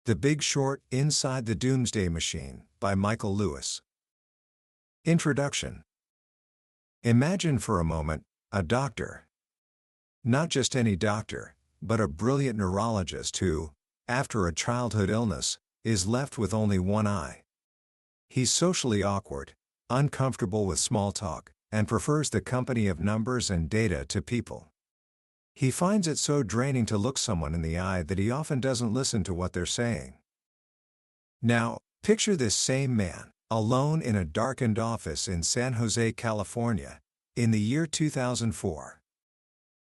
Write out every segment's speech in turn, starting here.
The Big Short: Inside the Doomsday Machine by Michael Lewis. Introduction. Imagine for a moment a doctor. Not just any doctor, but a brilliant neurologist who, after a childhood illness, is left with only one eye. He's socially awkward, uncomfortable with small talk, and prefers the company of numbers and data to people. He finds it so draining to look someone in the eye that he often doesn't listen to what they're saying. Now, picture this same man, alone in a darkened office in San Jose, California, in the year 2004.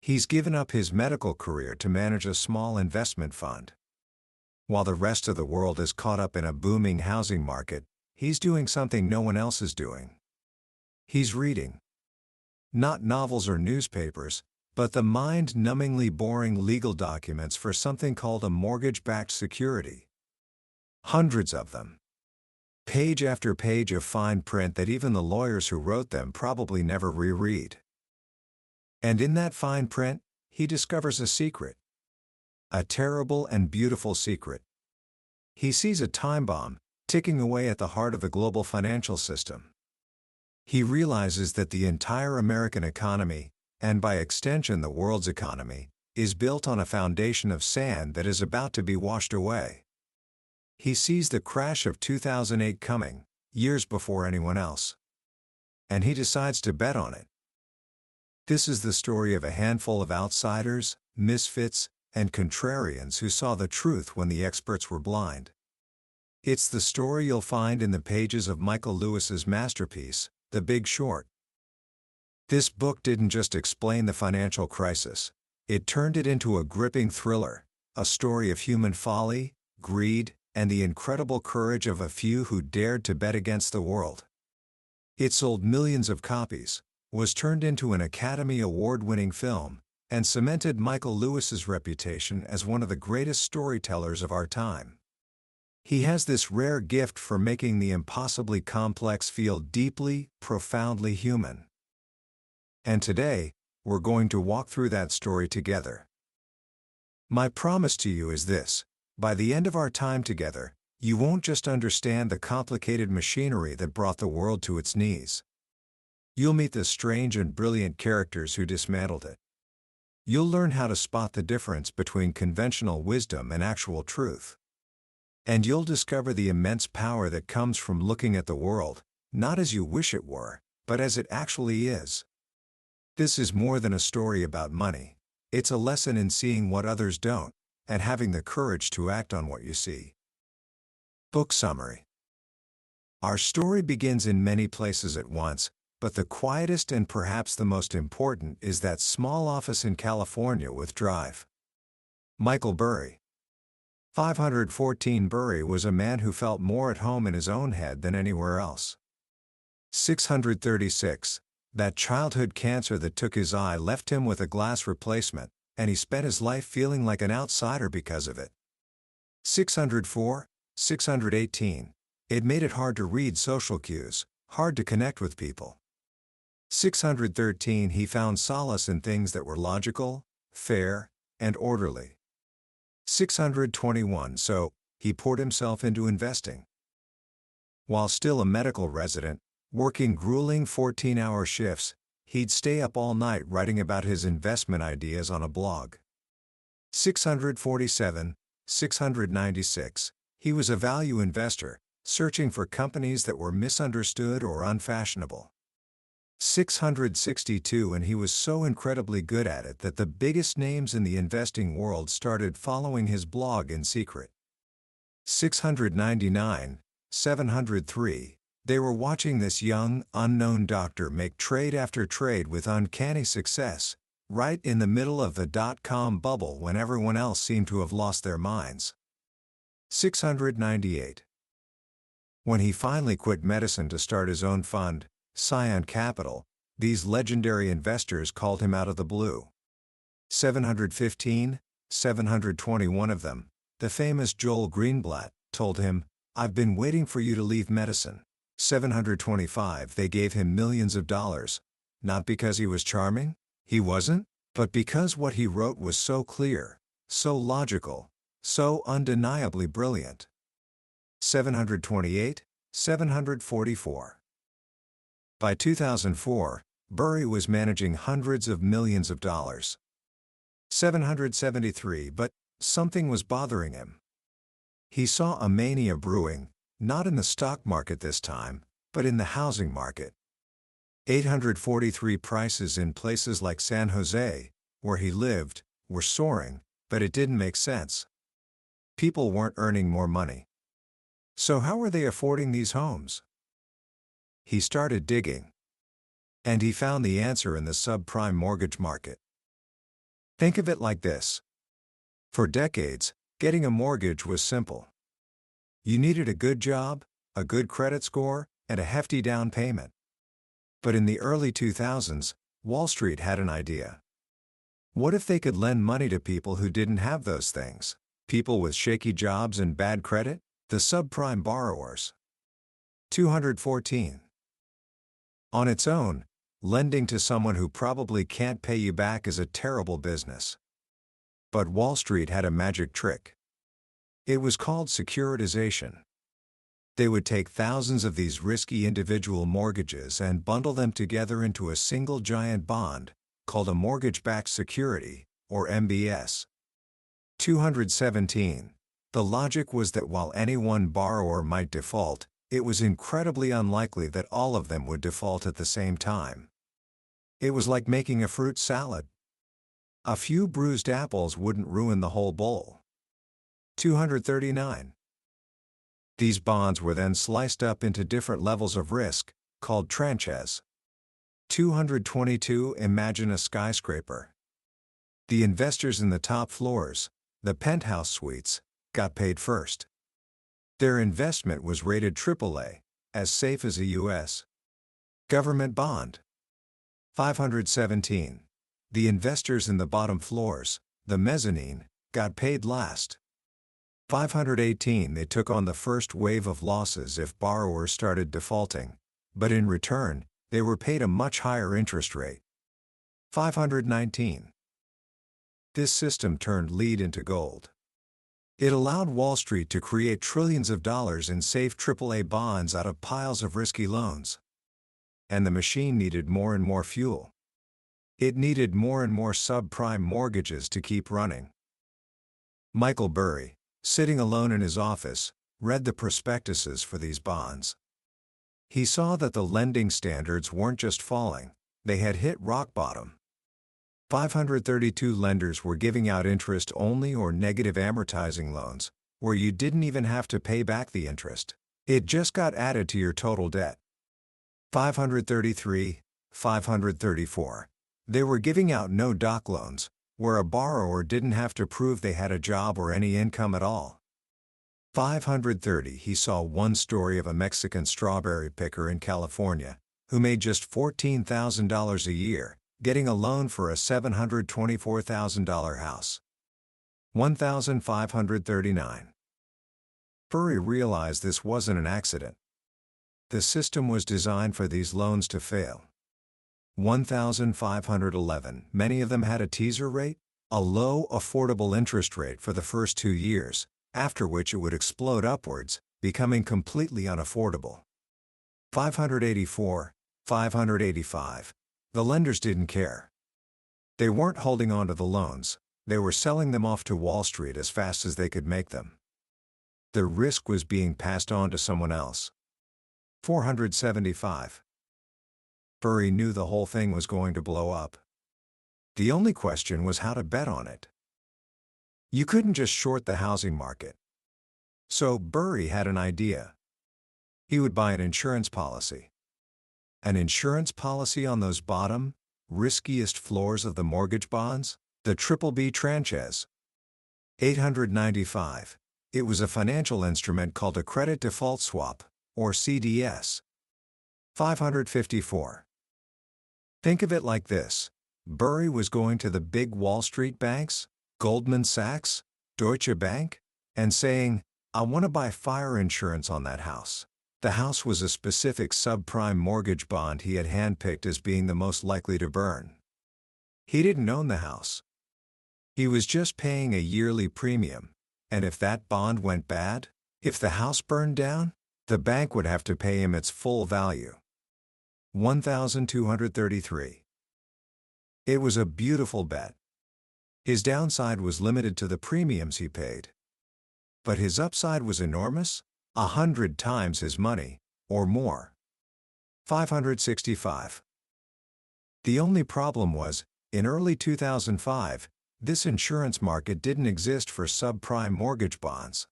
He's given up his medical career to manage a small investment fund. While the rest of the world is caught up in a booming housing market, he's doing something no one else is doing. He's reading. Not novels or newspapers, but the mind-numbingly boring legal documents for something called a mortgage-backed security. Hundreds of them. Page after page of fine print that even the lawyers who wrote them probably never reread. And in that fine print, he discovers a secret. A terrible and beautiful secret. He sees a time bomb ticking away at the heart of the global financial system. He realizes that the entire American economy, and by extension the world's economy, is built on a foundation of sand that is about to be washed away. He sees the crash of 2008 coming, years before anyone else. And he decides to bet on it. This is the story of a handful of outsiders, misfits, and contrarians who saw the truth when the experts were blind. It's the story you'll find in the pages of Michael Lewis's masterpiece, The Big Short. This book didn't just explain the financial crisis, it turned it into a gripping thriller, a story of human folly, greed, and the incredible courage of a few who dared to bet against the world. It sold millions of copies, was turned into an Academy Award-winning film, and cemented Michael Lewis's reputation as one of the greatest storytellers of our time. He has this rare gift for making the impossibly complex feel deeply, profoundly human. And today, we're going to walk through that story together. My promise to you is this: by the end of our time together, you won't just understand the complicated machinery that brought the world to its knees. You'll meet the strange and brilliant characters who dismantled it. You'll learn how to spot the difference between conventional wisdom and actual truth. And you'll discover the immense power that comes from looking at the world, not as you wish it were, but as it actually is. This is more than a story about money. It's a lesson in seeing what others don't, and having the courage to act on what you see. Book summary. Our story begins in many places at once, but the quietest and perhaps the most important is that small office in California with drive. Michael Burry. 514 Burry was a man who felt more at home in his own head than anywhere else. 636. That childhood cancer that took his eye left him with a glass replacement, and he spent his life feeling like an outsider because of it. 604. 618. It made it hard to read social cues, hard to connect with people. 613. He found solace in things that were logical, fair, and orderly. 621. So, he poured himself into investing. While still a medical resident, working grueling 14-hour shifts, he'd stay up all night writing about his investment ideas on a blog. 647. 696. He was a value investor, searching for companies that were misunderstood or unfashionable. 662. And he was so incredibly good at it that the biggest names in the investing world started following his blog in secret. 699. 703. They were watching this young, unknown doctor make trade after trade with uncanny success, right in the middle of the dot-com bubble when everyone else seemed to have lost their minds. 698. When he finally quit medicine to start his own fund, Scion Capital, these legendary investors called him out of the blue. 715. 721 of them, the famous Joel Greenblatt, told him, "I've been waiting for you to leave medicine." 725. They gave him millions of dollars, not because he was charming, he wasn't, but because what he wrote was so clear, so logical, so undeniably brilliant. 728, 744. By 2004, Burry was managing hundreds of millions of dollars. 773, but something was bothering him. He saw a mania brewing, not in the stock market this time, but in the housing market. 843 prices in places like San Jose, where he lived, were soaring, but it didn't make sense. People weren't earning more money. So how were they affording these homes? He started digging. And he found the answer in the subprime mortgage market. Think of it like this. For decades, getting a mortgage was simple. You needed a good job, a good credit score, and a hefty down payment. But in the early 2000s, Wall Street had an idea. What if they could lend money to people who didn't have those things? People with shaky jobs and bad credit? The subprime borrowers. 214. On its own, lending to someone who probably can't pay you back is a terrible business. But Wall Street had a magic trick. It was called securitization. They would take thousands of these risky individual mortgages and bundle them together into a single giant bond, called a mortgage-backed security, or MBS. 217. The logic was that while any one borrower might default, it was incredibly unlikely that all of them would default at the same time. It was like making a fruit salad. A few bruised apples wouldn't ruin the whole bowl. 239. These bonds were then sliced up into different levels of risk, called tranches. 222. Imagine a skyscraper. The investors in the top floors, the penthouse suites, got paid first. Their investment was rated AAA, as safe as a U.S. government bond. 517. The investors in the bottom floors, the mezzanine, got paid last. 518. They took on the first wave of losses if borrowers started defaulting, but in return, they were paid a much higher interest rate. 519. This system turned lead into gold. It allowed Wall Street to create trillions of dollars in safe AAA bonds out of piles of risky loans. And the machine needed more and more fuel. It needed more and more subprime mortgages to keep running. Michael Burry, sitting alone in his office, read the prospectuses for these bonds. He saw that the lending standards weren't just falling, they had hit rock bottom. 532 lenders were giving out interest-only or negative amortizing loans, where you didn't even have to pay back the interest. It just got added to your total debt. 533, 534. They were giving out no-doc loans, where a borrower didn't have to prove they had a job or any income at all. 530. He saw one story of a Mexican strawberry picker in California, who made just $14,000 a year, getting a loan for a $724,000 house. 1,539. Burry realized this wasn't an accident. The system was designed for these loans to fail. 1,511. Many of them had a teaser rate, a low, affordable interest rate for the first 2 years, after which it would explode upwards, becoming completely unaffordable. 584, 585. The lenders didn't care. They weren't holding on to the loans, they were selling them off to Wall Street as fast as they could make them. The risk was being passed on to someone else. 475. Burry knew the whole thing was going to blow up. The only question was how to bet on it. You couldn't just short the housing market. So Burry had an idea. He would buy an insurance policy. An insurance policy on those bottom, riskiest floors of the mortgage bonds, the BBB tranches. 895. It was a financial instrument called a credit default swap, or CDS. 554. Think of it like this. Burry was going to the big Wall Street banks, Goldman Sachs, Deutsche Bank, and saying, I want to buy fire insurance on that house. The house was a specific subprime mortgage bond he had handpicked as being the most likely to burn. He didn't own the house. He was just paying a yearly premium, And if that bond went bad, if the house burned down, the bank would have to pay him its full value. 1,233. It was a beautiful bet. His downside was limited to the premiums he paid. But his upside was enormous, 100 times his money, or more. 565. The only problem was, in early 2005, this insurance market didn't exist for subprime mortgage bonds.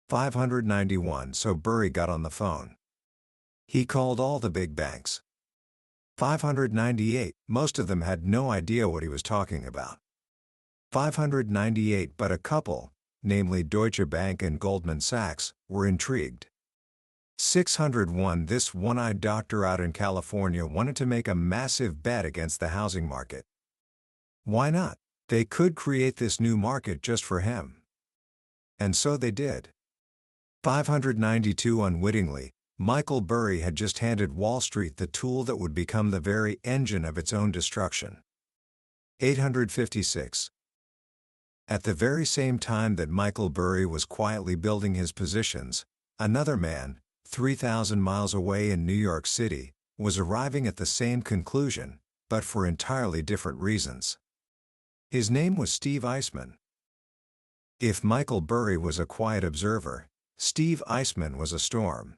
591. So Burry got on the phone. He called all the big banks. 598. Most of them had no idea what he was talking about. 598. But a couple, namely Deutsche Bank and Goldman Sachs, were intrigued. 601. This one-eyed doctor out in California wanted to make a massive bet against the housing market. Why not? They could create this new market just for him. And so they did. 592. Unwittingly, Michael Burry had just handed Wall Street the tool that would become the very engine of its own destruction. 856. At the very same time that Michael Burry was quietly building his positions, another man, 3,000 miles away in New York City, was arriving at the same conclusion, but for entirely different reasons. His name was Steve Eisman. If Michael Burry was a quiet observer, Steve Eisman was a storm.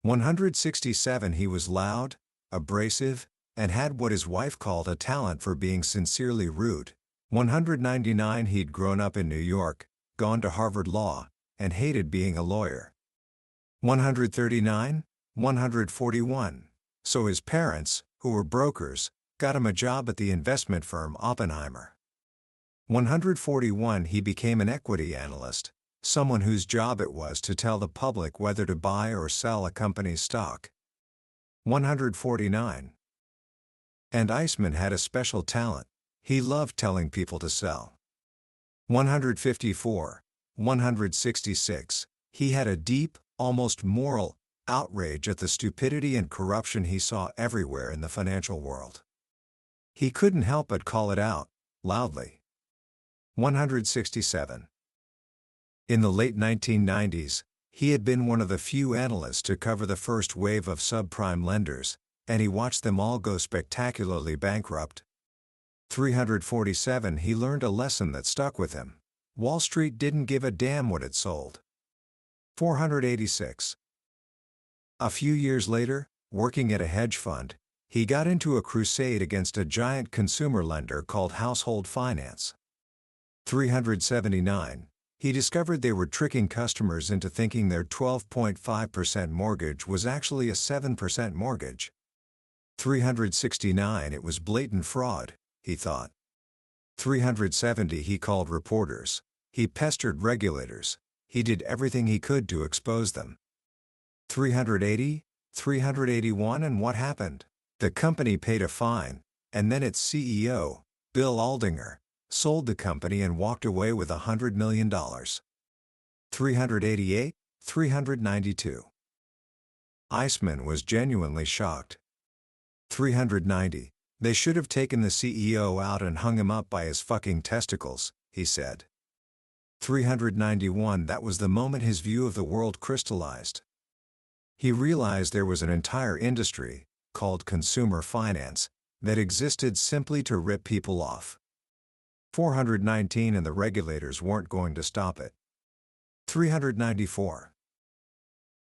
167. He was loud, abrasive, and had what his wife called a talent for being sincerely rude. 199. He'd grown up in New York, gone to Harvard Law, and hated being a lawyer. 139. 141. So his parents, who were brokers, got him a job at the investment firm Oppenheimer. 141. He became an equity analyst, someone whose job it was to tell the public whether to buy or sell a company's stock. 149. And Eisman had a special talent. He loved telling people to sell. 154. 166. He had a deep, almost moral, outrage at the stupidity and corruption he saw everywhere in the financial world. He couldn't help but call it out, loudly. 167. In the late 1990s, he had been one of the few analysts to cover the first wave of subprime lenders, and he watched them all go spectacularly bankrupt. 347. He learned a lesson that stuck with him. Wall Street didn't give a damn what it sold. 486. A few years later, working at a hedge fund, he got into a crusade against a giant consumer lender called Household Finance. 379. He discovered they were tricking customers into thinking their 12.5% mortgage was actually a 7% mortgage. 369. It was blatant fraud, he thought. 370. He called reporters. He pestered regulators. He did everything he could to expose them. 380. 381. And what happened? The company paid a fine, and then its CEO, Bill Aldinger, sold the company and walked away with $100 million. 388. 392. Eisman was genuinely shocked. 390. They should have taken the CEO out and hung him up by his fucking testicles, he said. 391. That was the moment his view of the world crystallized. He realized there was an entire industry, called consumer finance, that existed simply to rip people off. 419. And the regulators weren't going to stop it. 394.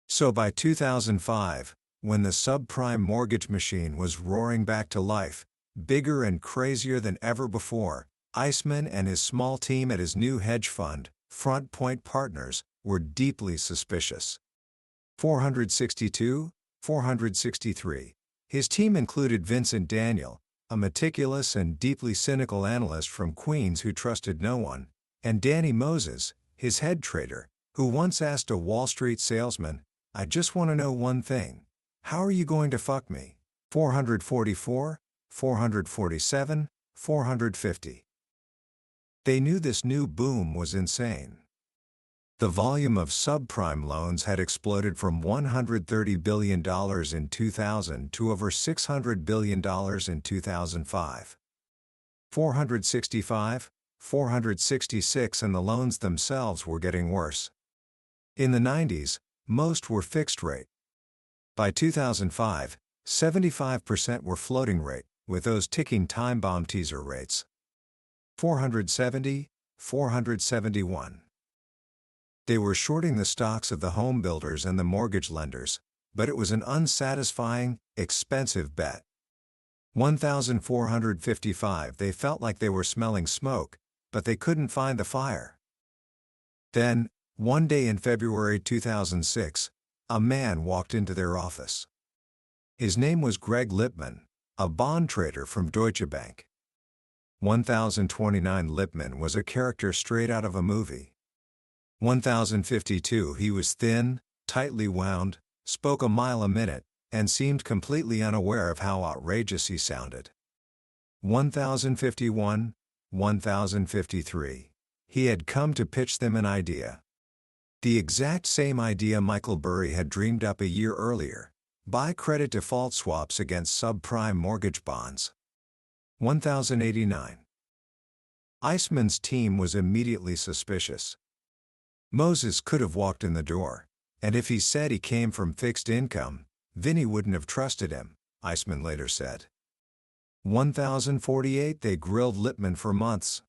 So by 2005, when the subprime mortgage machine was roaring back to life, bigger and crazier than ever before, Eisman and his small team at his new hedge fund, Front Point Partners, were deeply suspicious. 462. 463. His team included Vincent Daniel, a meticulous and deeply cynical analyst from Queens who trusted no one, and Danny Moses, his head trader, who once asked a Wall Street salesman, "I just want to know one thing. How are you going to fuck me?" 444. 447. 450. They knew this new boom was insane. The volume of subprime loans had exploded from $130 billion in 2000 to over $600 billion in 2005. 465. 466, and the loans themselves were getting worse. In the 90s, most were fixed rate. By 2005, 75% were floating rate, with those ticking time bomb teaser rates. 470, 471. They were shorting the stocks of the home builders and the mortgage lenders, but it was an unsatisfying, expensive bet. 1,455. They felt like they were smelling smoke, but they couldn't find the fire. Then, one day in February 2006, a man walked into their office. His name was Greg Lippmann, a bond trader from Deutsche Bank. 1029. Lippmann was a character straight out of a movie. 1052. He was thin, tightly wound, spoke a mile a minute, and seemed completely unaware of how outrageous he sounded. 1051, 1053. He had come to pitch them an idea. The exact same idea Michael Burry had dreamed up a year earlier: buy credit default swaps against subprime mortgage bonds. 1089. Eisman's team was immediately suspicious. Moses could have walked in the door, and if he said he came from fixed income, Vinny wouldn't have trusted him, Eisman later said. 1048. They grilled Lippmann for months.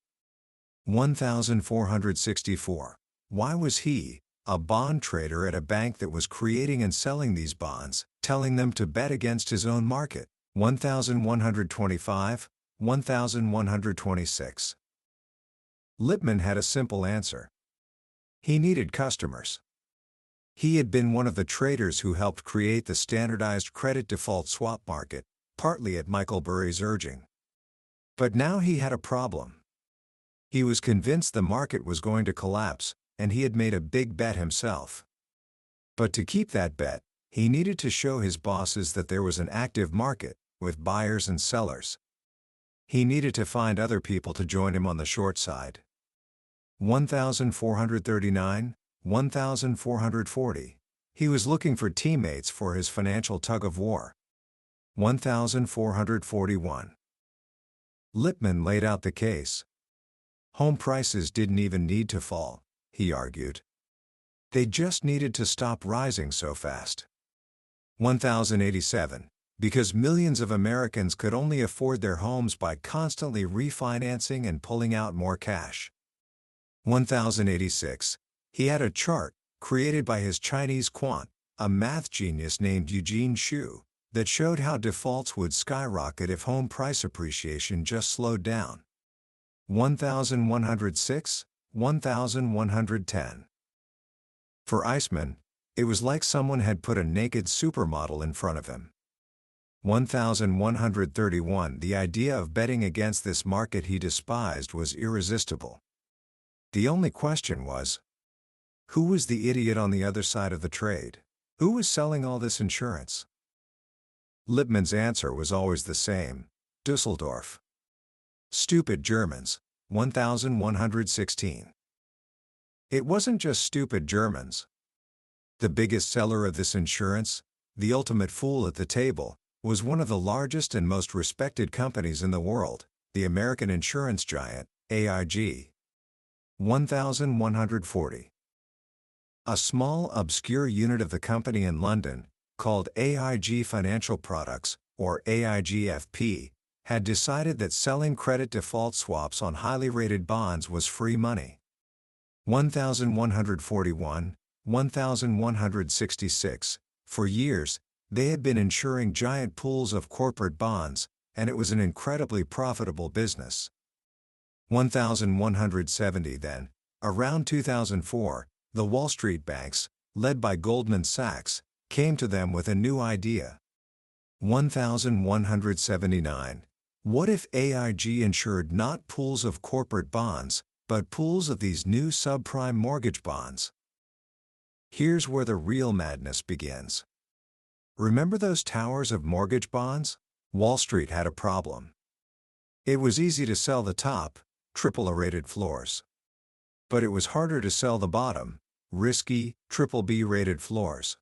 1464. Why was he, a bond trader at a bank that was creating and selling these bonds, telling them to bet against his own market? 1125, 1126. Lippmann had a simple answer. He needed customers. He had been one of the traders who helped create the standardized credit default swap market, partly at Michael Burry's urging. But now he had a problem. He was convinced the market was going to collapse, and he had made a big bet himself. But to keep that bet, he needed to show his bosses that there was an active market, with buyers and sellers. He needed to find other people to join him on the short side. 1439, 1440. He was looking for teammates for his financial tug-of-war. 1441. Lippmann laid out the case. Home prices didn't even need to fall, he argued. They just needed to stop rising so fast. 1087. Because millions of Americans could only afford their homes by constantly refinancing and pulling out more cash. 1086. He had a chart, created by his Chinese quant, a math genius named Eugene Shu, that showed how defaults would skyrocket if home price appreciation just slowed down. 1106, 1110. For Eisman, it was like someone had put a naked supermodel in front of him. 1131. The idea of betting against this market he despised was irresistible. The only question was, who was the idiot on the other side of the trade? Who was selling all this insurance? Lippmann's answer was always the same: Dusseldorf. Stupid Germans. 1116. It wasn't just stupid Germans. The biggest seller of this insurance, the ultimate fool at the table, was one of the largest and most respected companies in the world, the American insurance giant, AIG. 1140. A small, obscure unit of the company in London, called AIG Financial Products, or AIGFP, had decided that selling credit default swaps on highly rated bonds was free money. 1141, 1166. For years, they had been insuring giant pools of corporate bonds, and it was an incredibly profitable business. 1170. Then, around 2004, the Wall Street banks, led by Goldman Sachs, came to them with a new idea. 1179. What if AIG insured not pools of corporate bonds, but pools of these new subprime mortgage bonds? Here's where the real madness begins. Remember those towers of mortgage bonds? Wall Street had a problem. It was easy to sell the top, AAA-rated floors. But it was harder to sell the bottom, risky, BBB-rated floors.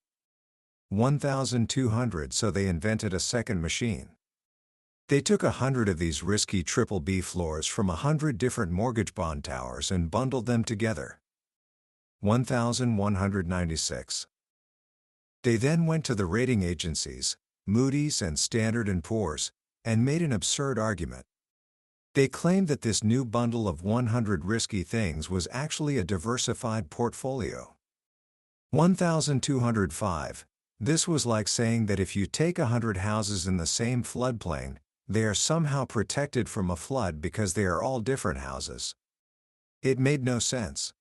1200. So they invented a second machine. They took 100 of these risky triple B floors from 100 different mortgage bond towers and bundled them together. 1196. They then went to the rating agencies, Moody's and Standard & Poor's, and made an absurd argument. They claimed that this new bundle of 100 risky things was actually a diversified portfolio. 1205. This was like saying that if you take 100 houses in the same floodplain, they are somehow protected from a flood because they are all different houses. It made no sense.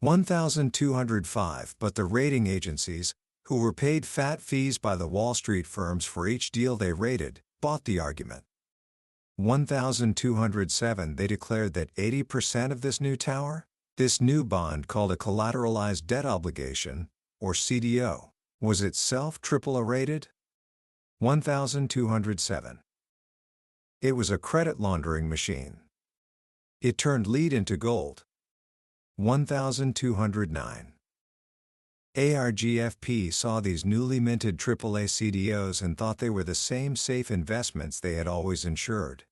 1205. But the rating agencies, who were paid fat fees by the Wall Street firms for each deal they rated, bought the argument. 1207. They declared that 80% of this new tower, this new bond called a collateralized debt obligation, or CDO, was itself AAA rated. 1207. It was a credit laundering machine. It turned lead into gold. 1209. ARGFP saw these newly minted AAA CDOs and thought they were the same safe investments they had always insured.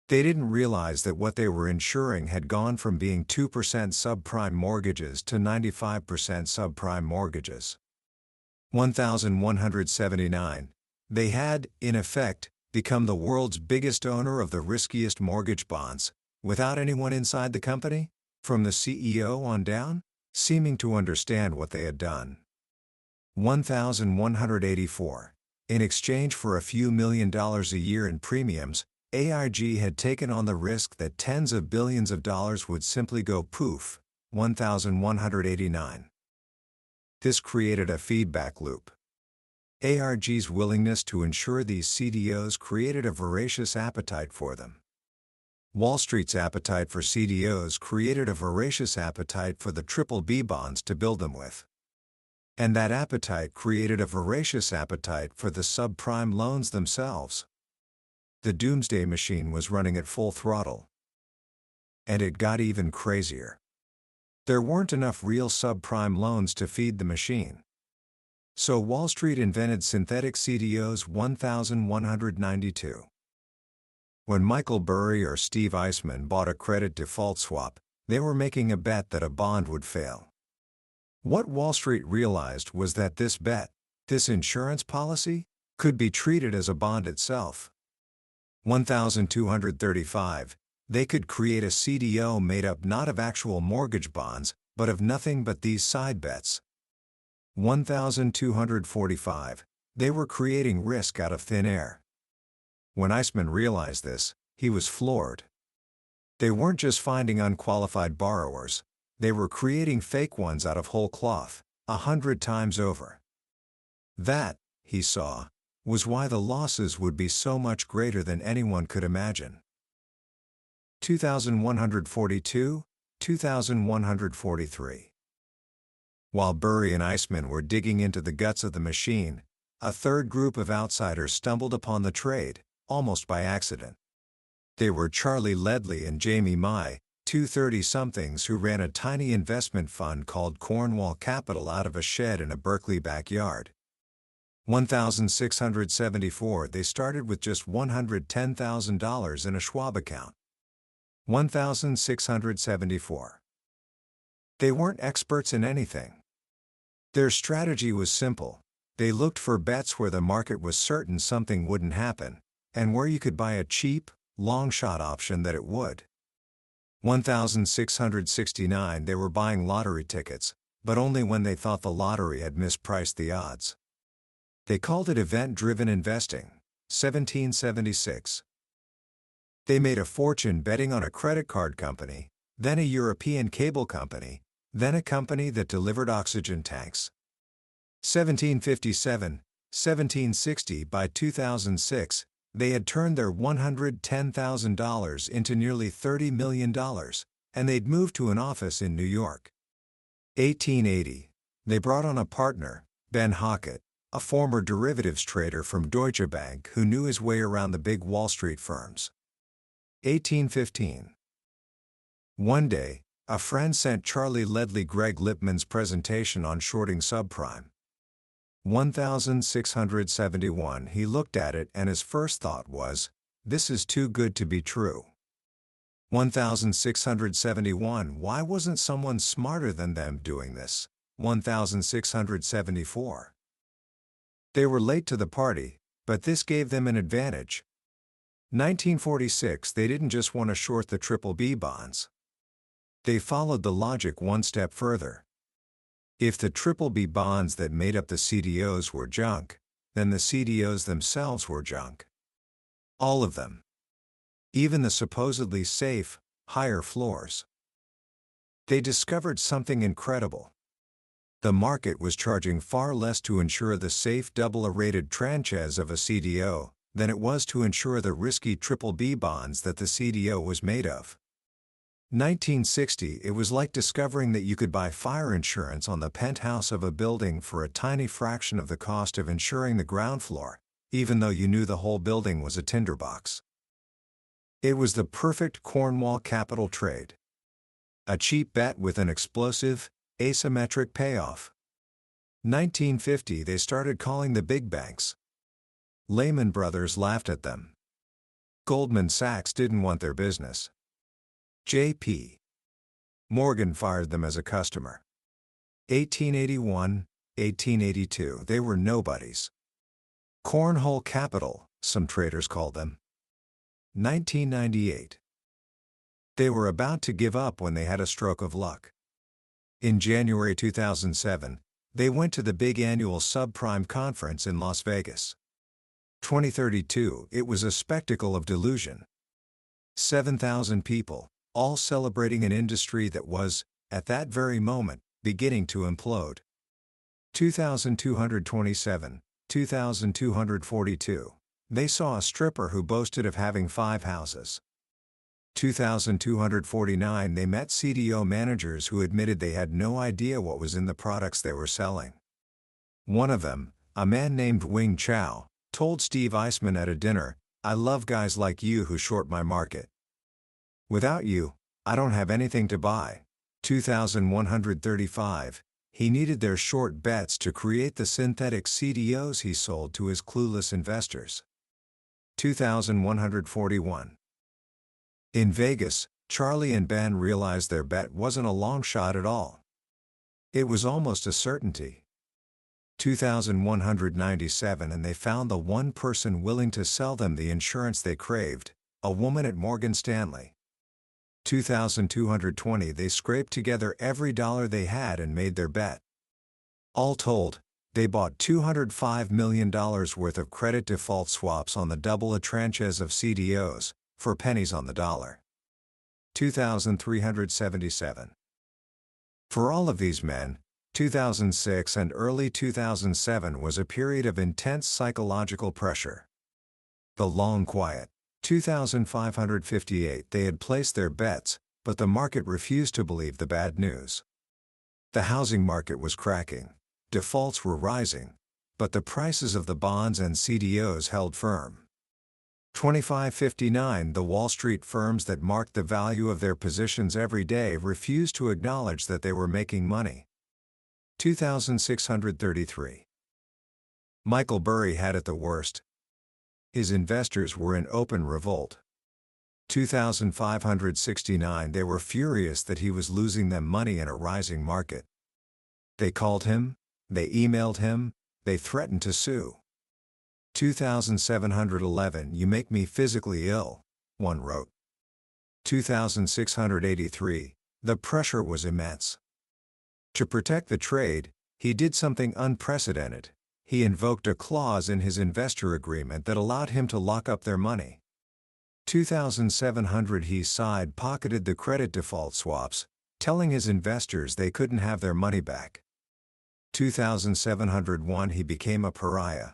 They didn't realize that what they were insuring had gone from being 2% subprime mortgages to 95% subprime mortgages. 1179. They had, in effect, become the world's biggest owner of the riskiest mortgage bonds, without anyone inside the company, from the CEO on down, seeming to understand what they had done. 1184. In exchange for a few $1 million a year in premiums, ARG had taken on the risk that tens of billions of dollars would simply go poof. 1189. This created a feedback loop. ARG's willingness to insure these CDOs created a voracious appetite for them. Wall Street's appetite for CDOs created a voracious appetite for the BBB bonds to build them with. And that appetite created a voracious appetite for the subprime loans themselves. The Doomsday Machine was running at full throttle. And it got even crazier. There weren't enough real subprime loans to feed the machine. So Wall Street invented synthetic CDOs. 1192. When Michael Burry or Steve Eisman bought a credit default swap, they were making a bet that a bond would fail. What Wall Street realized was that this bet, this insurance policy, could be treated as a bond itself. 1235. They could create a CDO made up not of actual mortgage bonds, but of nothing but these side bets. 1245. They were creating risk out of thin air. When Eisman realized this, he was floored. They weren't just finding unqualified borrowers, they were creating fake ones out of whole cloth, 100 times over. That, he saw, was why the losses would be so much greater than anyone could imagine. 2142, 2143. While Burry and Eisman were digging into the guts of the machine, a third group of outsiders stumbled upon the trade, almost by accident. They were Charlie Ledley and Jamie Mai, two 30-somethings who ran a tiny investment fund called Cornwall Capital out of a shed in a Berkeley backyard. 1674. They started with just $110,000 in a Schwab account. 1674. They weren't experts in anything. Their strategy was simple. They looked for bets where the market was certain something wouldn't happen, and where you could buy a cheap, long-shot option that it would. 1669. They were buying lottery tickets, but only when they thought the lottery had mispriced the odds. They called it event-driven investing. 1776. They made a fortune betting on a credit card company, then a European cable company, then a company that delivered oxygen tanks. 1757, 1760. By 2006, they had turned their $110,000 into nearly $30 million, and they'd moved to an office in New York. 1880. They brought on a partner, Ben Hockett, a former derivatives trader from Deutsche Bank who knew his way around the big Wall Street firms. 1815. One day, a friend sent Charlie Ledley Greg Lippmann's presentation on shorting subprime. 1671. He looked at it and his first thought was, "This is too good to be true." 1671. Why wasn't someone smarter than them doing this? 1674. They were late to the party, but this gave them an advantage. 1946. They didn't just want to short the BBB bonds. They followed the logic one step further. If the BBB bonds that made up the CDOs were junk, then the CDOs themselves were junk. All of them. Even the supposedly safe, higher floors. They discovered something incredible. The market was charging far less to insure the safe double-A-rated tranches of a CDO than it was to insure the risky BBB bonds that the CDO was made of. 1960. It was like discovering that you could buy fire insurance on the penthouse of a building for a tiny fraction of the cost of insuring the ground floor, even though you knew the whole building was a tinderbox. It was the perfect Cornwall capital trade. A cheap bet with an explosive, asymmetric payoff. 1950. They started calling the big banks. Lehman Brothers laughed at them. Goldman Sachs didn't want their business. J.P. Morgan fired them as a customer. 1881, 1882. They were nobodies. Cornhole capital, some traders called them. 1998. They were about to give up when they had a stroke of luck. In January 2007, they went to the big annual Subprime conference in Las Vegas. 2032. It was a spectacle of delusion. 7,000 people, all celebrating an industry that was, at that very moment, beginning to implode. 2,227, 2,242. They saw a stripper who boasted of having 5 houses. 2,249. They met CDO managers who admitted they had no idea what was in the products they were selling. One of them, a man named Wing Chow, told Steve Eisman at a dinner, "I love guys like you who short my market. Without you, I don't have anything to buy." 2,135. He needed their short bets to create the synthetic CDOs he sold to his clueless investors. 2,141. In Vegas, Charlie and Ben realized their bet wasn't a long shot at all. It was almost a certainty. 2,197. And they found the one person willing to sell them the insurance they craved, a woman at Morgan Stanley. 2,220. They scraped together every dollar they had and made their bet. All told, they bought $205 million worth of credit default swaps on the double-A tranches of CDOs, for pennies on the dollar. 2,377. For all of these men, 2006 and early 2007 was a period of intense psychological pressure. The long quiet. 2,558. They had placed their bets, but the market refused to believe the bad news. The housing market was cracking. Defaults were rising, but the prices of the bonds and CDOs held firm. 2559. The Wall Street firms that marked the value of their positions every day refused to acknowledge that they were making money. 2,633. Michael Burry had it the worst. His investors were in open revolt. 2,569. They were furious that he was losing them money in a rising market. They called him, they emailed him, they threatened to sue. 2,711. You make me physically ill, one wrote. 2,683. The pressure was immense. To protect the trade, he did something unprecedented. He invoked a clause in his investor agreement that allowed him to lock up their money. 2,700. He side-pocketed the credit default swaps, telling his investors they couldn't have their money back. 2,701. He became a pariah.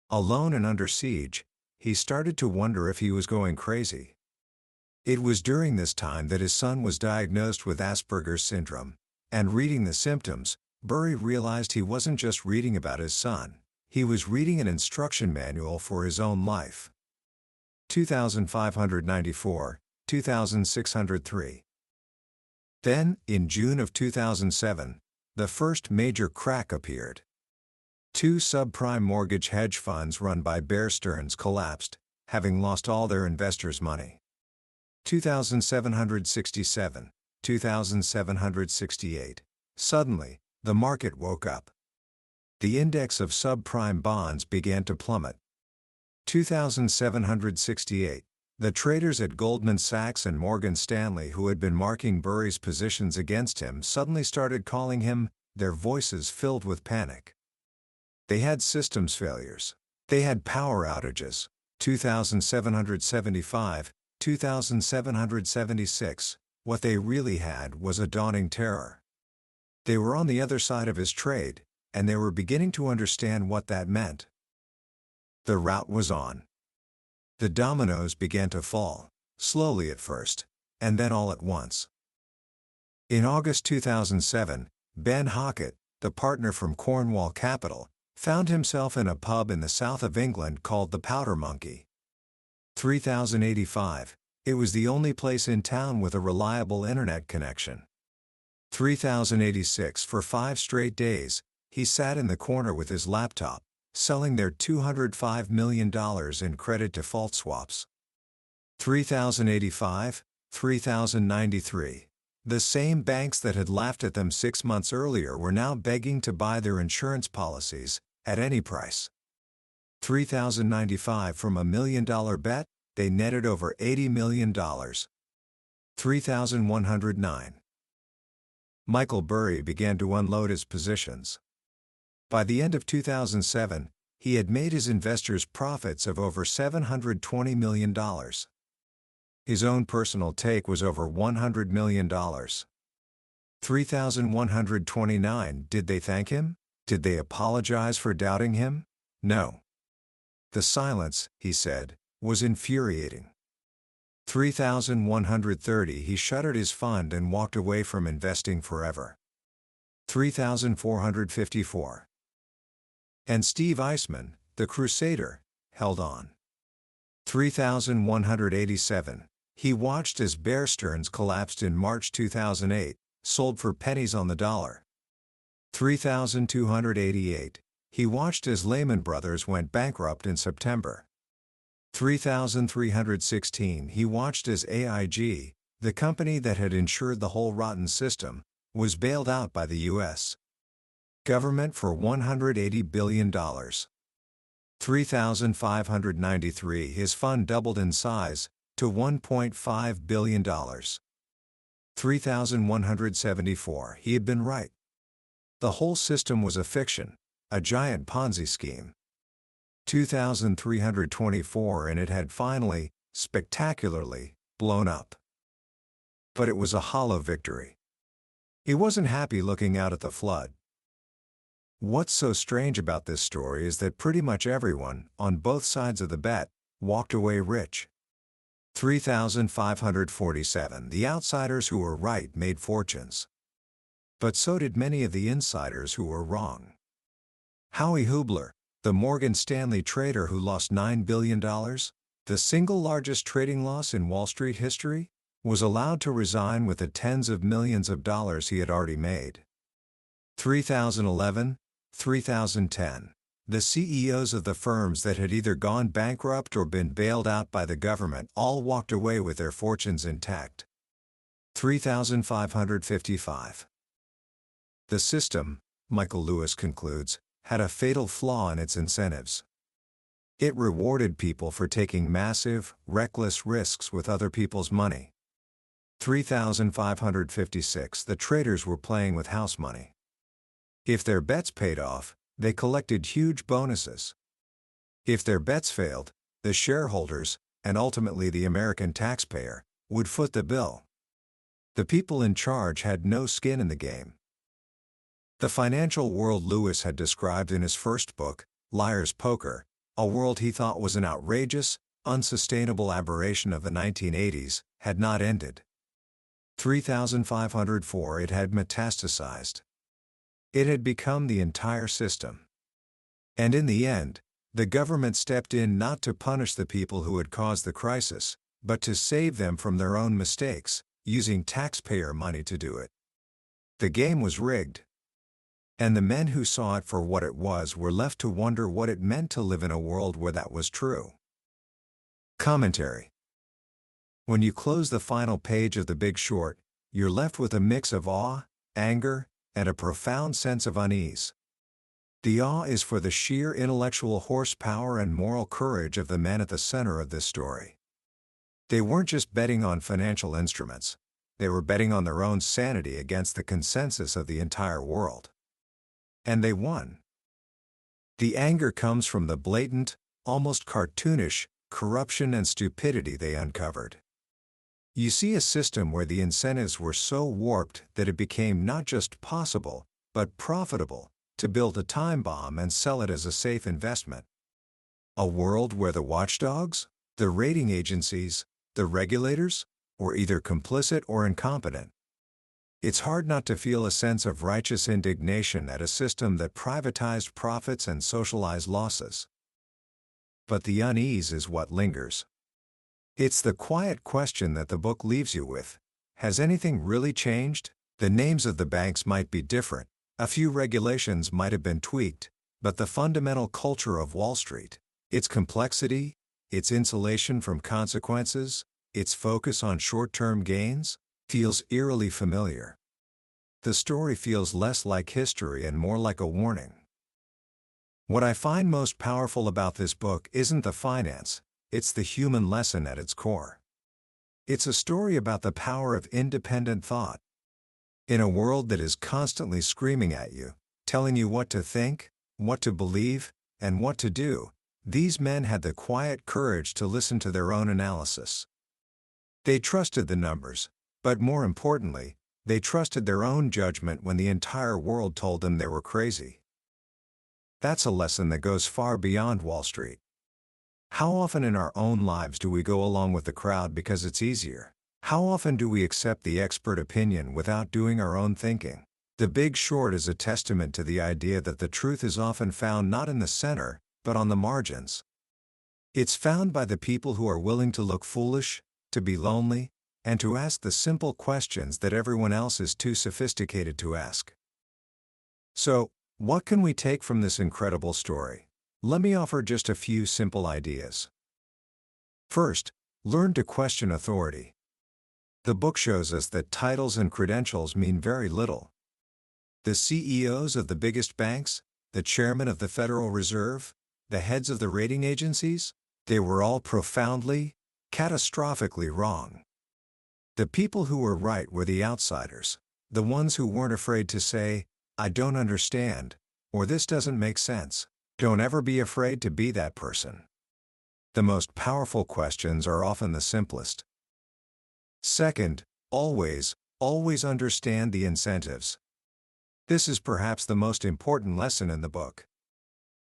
Alone and under siege, he started to wonder if he was going crazy. It was during this time that his son was diagnosed with Asperger's syndrome, and reading the symptoms, Burry realized he wasn't just reading about his son, he was reading an instruction manual for his own life. 2,594, 2,603. Then, in June of 2007, the first major crack appeared. Two subprime mortgage hedge funds run by Bear Stearns collapsed, having lost all their investors' money. 2,767, 2,768. Suddenly, the market woke up. The index of subprime bonds began to plummet. 2,768. The traders at Goldman Sachs and Morgan Stanley who had been marking Burry's positions against him suddenly started calling him, their voices filled with panic. They had systems failures. They had power outages. 2,775, 2,776. What they really had was a dawning terror. They were on the other side of his trade, and they were beginning to understand what that meant. The rout was on. The dominoes began to fall, slowly at first, and then all at once. In August 2007, Ben Hockett, the partner from Cornwall Capital, found himself in a pub in the south of England called the Powder Monkey. 3085. It was the only place in town with a reliable internet connection. 3086. For 5 straight days, he sat in the corner with his laptop, selling their $205 million in credit default swaps. 3085, 3093. The same banks that had laughed at them 6 months earlier were now begging to buy their insurance policies, at any price. 3095. From $1 million bet, they netted over $80 million. 3109. Michael Burry began to unload his positions. By the end of 2007, he had made his investors profits of over $720 million. His own personal take was over $100 million. 3129. Did they thank him? Did they apologize for doubting him? No. The silence, he said, was infuriating. 3130. He shuttered his fund and walked away from investing forever. 3454. And Steve Eisman, the crusader, held on. 3187. He watched as Bear Stearns collapsed in March 2008, sold for pennies on the dollar. 3288. He watched as Lehman Brothers went bankrupt in September. 3316. He watched as AIG, the company that had insured the whole rotten system, was bailed out by the U.S. government for $180 billion. 3593. His fund doubled in size, to $1.5 billion. 3174. He had been right. The whole system was a fiction, a giant Ponzi scheme. 2324. And it had finally, spectacularly, blown up. But it was a hollow victory. He wasn't happy looking out at the flood. What's so strange about this story is that pretty much everyone, on both sides of the bet, walked away rich. 3547. The outsiders who were right made fortunes. But so did many of the insiders who were wrong. Howie Hubler, the Morgan Stanley trader who lost $9 billion, the single largest trading loss in Wall Street history, was allowed to resign with the tens of millions of dollars he had already made. 3011, 3010. The CEOs of the firms that had either gone bankrupt or been bailed out by the government all walked away with their fortunes intact. 3555. The system, Michael Lewis concludes, had a fatal flaw in its incentives. It rewarded people for taking massive, reckless risks with other people's money. 3556. The traders were playing with house money. If their bets paid off, they collected huge bonuses. If their bets failed, the shareholders, and ultimately the American taxpayer, would foot the bill. The people in charge had no skin in the game. The financial world Lewis had described in his first book, Liar's Poker, a world he thought was an outrageous, unsustainable aberration of the 1980s, had not ended. 3504. It had metastasized. It had become the entire system. And in the end, the government stepped in not to punish the people who had caused the crisis, but to save them from their own mistakes, using taxpayer money to do it. The game was rigged. And the men who saw it for what it was were left to wonder what it meant to live in a world where that was true. Commentary. When you close the final page of The Big Short, you're left with a mix of awe, anger, and a profound sense of unease. The awe is for the sheer intellectual horsepower and moral courage of the men at the center of this story. They weren't just betting on financial instruments. They were betting on their own sanity against the consensus of the entire world. And they won. The anger comes from the blatant, almost cartoonish, corruption and stupidity they uncovered. You see a system where the incentives were so warped that it became not just possible, but profitable, to build a time bomb and sell it as a safe investment. A world where the watchdogs, the rating agencies, the regulators, were either complicit or incompetent. It's hard not to feel a sense of righteous indignation at a system that privatized profits and socialized losses. But the unease is what lingers. It's the quiet question that the book leaves you with. Has anything really changed? The names of the banks might be different, a few regulations might have been tweaked, but the fundamental culture of Wall Street, its complexity, its insulation from consequences, its focus on short-term gains, feels eerily familiar. The story feels less like history and more like a warning. What I find most powerful about this book isn't the finance, it's the human lesson at its core. It's a story about the power of independent thought. In a world that is constantly screaming at you, telling you what to think, what to believe, and what to do, these men had the quiet courage to listen to their own analysis. They trusted the numbers, but more importantly, they trusted their own judgment when the entire world told them they were crazy. That's a lesson that goes far beyond Wall Street. How often in our own lives do we go along with the crowd because it's easier? How often do we accept the expert opinion without doing our own thinking? The Big Short is a testament to the idea that the truth is often found not in the center, but on the margins. It's found by the people who are willing to look foolish, to be lonely, and to ask the simple questions that everyone else is too sophisticated to ask. So, what can we take from this incredible story? Let me offer just a few simple ideas. First, learn to question authority. The book shows us that titles and credentials mean very little. The CEOs of the biggest banks, the chairman of the Federal Reserve, the heads of the rating agencies, they were all profoundly, catastrophically wrong. The people who were right were the outsiders, the ones who weren't afraid to say, "I don't understand," or "this doesn't make sense." Don't ever be afraid to be that person. The most powerful questions are often the simplest. Second, always understand the incentives. This is perhaps the most important lesson in the book.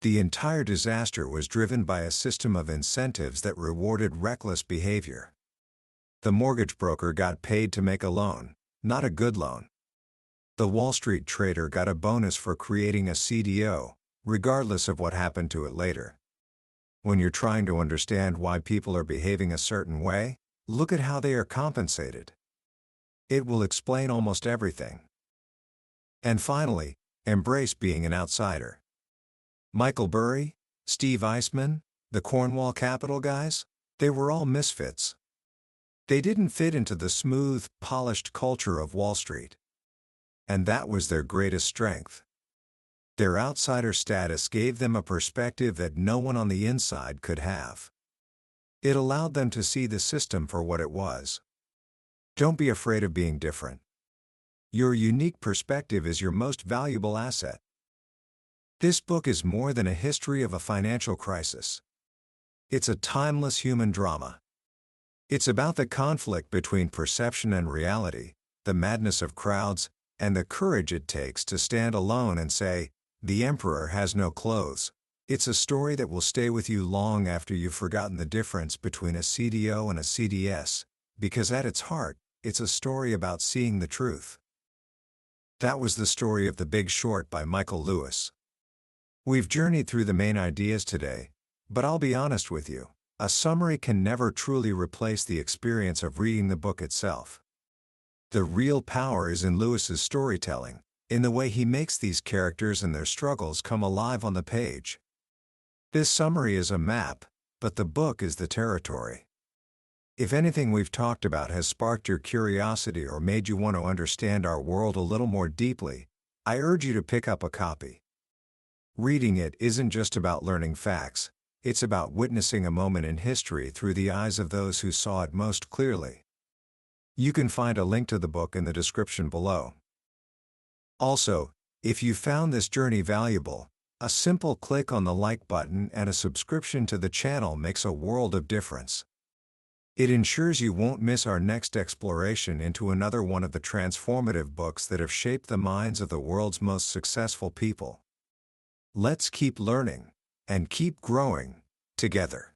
The entire disaster was driven by a system of incentives that rewarded reckless behavior. The mortgage broker got paid to make a loan, not a good loan. The Wall Street trader got a bonus for creating a CDO, regardless of what happened to it later. When you're trying to understand why people are behaving a certain way, look at how they are compensated. It will explain almost everything. And finally, embrace being an outsider. Michael Burry, Steve Eisman, the Cornwall Capital guys, they were all misfits. They didn't fit into the smooth, polished culture of Wall Street. And that was their greatest strength. Their outsider status gave them a perspective that no one on the inside could have. It allowed them to see the system for what it was. Don't be afraid of being different. Your unique perspective is your most valuable asset. This book is more than a history of a financial crisis. It's a timeless human drama. It's about the conflict between perception and reality, the madness of crowds, and the courage it takes to stand alone and say, "The emperor has no clothes." It's a story that will stay with you long after you've forgotten the difference between a CDO and a CDS, because at its heart, it's a story about seeing the truth. That was the story of The Big Short by Michael Lewis. We've journeyed through the main ideas today, but I'll be honest with you, a summary can never truly replace the experience of reading the book itself. The real power is in Lewis's storytelling, in the way he makes these characters and their struggles come alive on the page. This summary is a map, but the book is the territory. If anything we've talked about has sparked your curiosity or made you want to understand our world a little more deeply, I urge you to pick up a copy. Reading it isn't just about learning facts, it's about witnessing a moment in history through the eyes of those who saw it most clearly. You can find a link to the book in the description below. Also, if you found this journey valuable, a simple click on the like button and a subscription to the channel makes a world of difference. It ensures you won't miss our next exploration into another one of the transformative books that have shaped the minds of the world's most successful people. Let's keep learning and keep growing together.